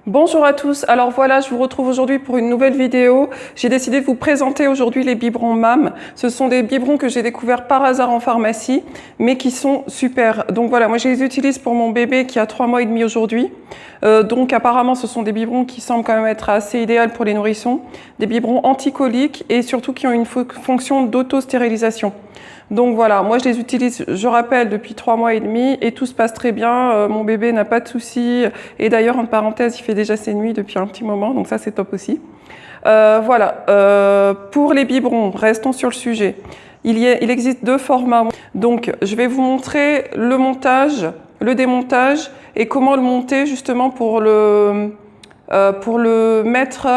Bonjour à tous, alors voilà, je vous retrouve aujourd'hui pour une nouvelle vidéo. J'ai décidé de vous présenter aujourd'hui les biberons MAM. Ce sont des biberons que j'ai découverts par hasard en pharmacie, mais qui sont super. Donc voilà, moi je les utilise pour mon bébé qui a 3 mois et demi aujourd'hui. Donc apparemment ce sont des biberons qui semblent quand même être assez idéaux pour les nourrissons. Des biberons anticoliques et surtout qui ont une fonction d'auto-stérilisation. Donc voilà, moi je les utilise, je rappelle, depuis 3 mois et demi et tout se passe très bien. Mon bébé n'a pas de soucis. Et d'ailleurs, en parenthèse, il fait déjà ses nuits depuis un petit moment, donc ça c'est top aussi. Pour les biberons, restons sur le sujet. Il existe 2 formats. Donc je vais vous montrer le montage, le démontage et comment le monter justement pour le mettre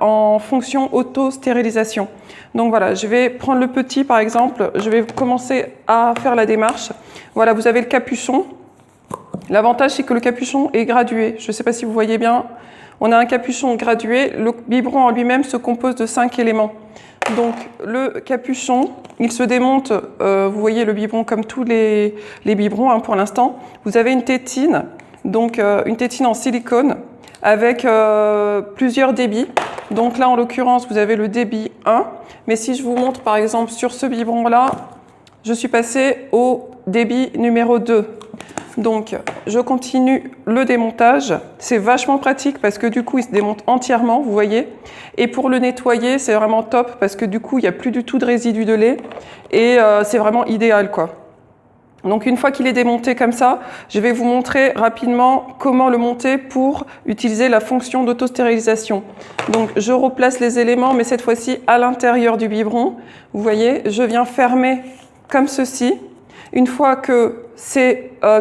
en fonction auto-stérilisation. Donc voilà, je vais prendre le petit par exemple, je vais commencer à faire la démarche. Voilà, vous avez le capuchon. L'avantage c'est que le capuchon est gradué. Je ne sais pas si vous voyez bien. On a un capuchon gradué. Le biberon en lui-même se compose de 5 éléments. Donc le capuchon, il se démonte, vous voyez le biberon comme tous les biberons hein, pour l'instant. Vous avez une tétine, donc une tétine en silicone avec plusieurs débits. Donc là en l'occurrence vous avez le débit 1, mais si je vous montre par exemple sur ce biberon là, je suis passée au débit numéro 2. Donc je continue le démontage, c'est vachement pratique parce que du coup il se démonte entièrement, vous voyez. Et pour le nettoyer c'est vraiment top parce que du coup il n'y a plus du tout de résidus de lait et c'est vraiment idéal quoi. Donc une fois qu'il est démonté comme ça, je vais vous montrer rapidement comment le monter pour utiliser la fonction d'auto-stérilisation. Donc je replace les éléments mais cette fois-ci à l'intérieur du biberon. Vous voyez, je viens fermer comme ceci. Une fois que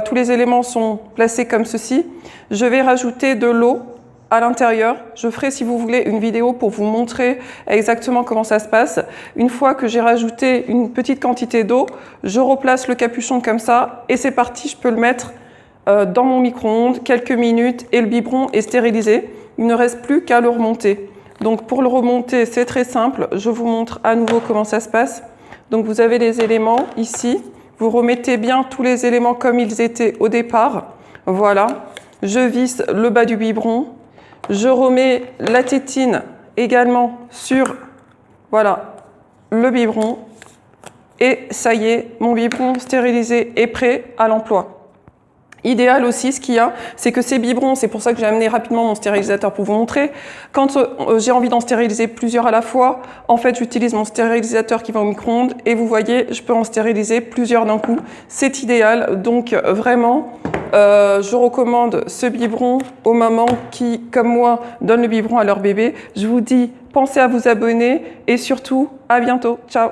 tous les éléments sont placés comme ceci, je vais rajouter de l'eau à l'intérieur. Je ferai, si vous voulez, une vidéo pour vous montrer exactement comment ça se passe. Une fois que j'ai rajouté une petite quantité d'eau, je replace le capuchon comme ça et c'est parti, je peux le mettre dans mon micro-ondes quelques minutes et le biberon est stérilisé. Il ne reste plus qu'à le remonter. Donc pour le remonter, c'est très simple. Je vous montre à nouveau comment ça se passe. Donc vous avez les éléments ici. Vous remettez bien tous les éléments comme ils étaient au départ. Voilà. Je visse le bas du biberon. Je remets la tétine également sur voilà, le biberon. Et ça y est, mon biberon stérilisé est prêt à l'emploi. Idéal aussi, ce qu'il y a, c'est que ces biberons, c'est pour ça que j'ai amené rapidement mon stérilisateur pour vous montrer. Quand j'ai envie d'en stériliser plusieurs à la fois, en fait, j'utilise mon stérilisateur qui va au micro-ondes et vous voyez, je peux en stériliser plusieurs d'un coup. C'est idéal, donc vraiment, je recommande ce biberon aux mamans qui, comme moi, donnent le biberon à leur bébé. Je vous dis, pensez à vous abonner et surtout, à bientôt. Ciao!